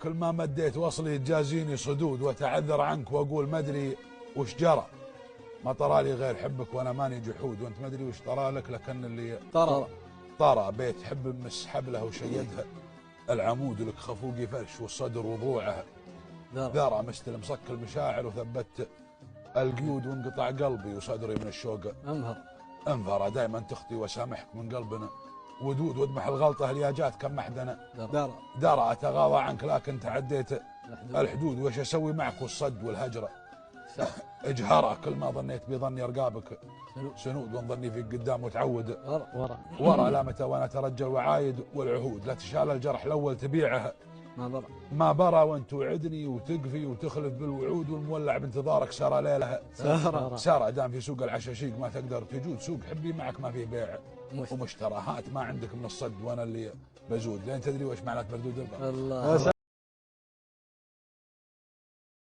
كل ما مديت وصلي تجازيني صدود وتعذر عنك واقول ما ادري وش جرى. ما طرى لي غير حبك وانا ماني جحود، وانت ما ادري وش طرى لك لكن اللي طرى بيت حب مس حبله وشيدها العمود لك خفوقي فرش والصدر وضلوعها ذرى مستلم صك المشاعر وثبت القيود وانقطع قلبي وصدري من الشوق انفر دائما تخطي وسامحك من قلبنا ودود وادمح الغلطه اللي جات كم محدنا درى اتغاضى عنك لكن تعديت الحدود وش اسوي معك والصد والهجره اجهره كل ما ظنيت بظني ارقابك سنود وانظني فيك قدام وتعود ورا لا متى وانا اترجى وعايد والعهود لا تشال الجرح الاول تبيعها ما برى وانت توعدني وتقفي وتخلف بالوعود والمولع بانتظارك سارة ليلها سارة دام في سوق العشاشيق ما تقدر تجود سوق حبي معك ما فيه بيع ومشترى هات ما عندك من الصد وانا اللي بزود لين تدري وش معنات مردود البر.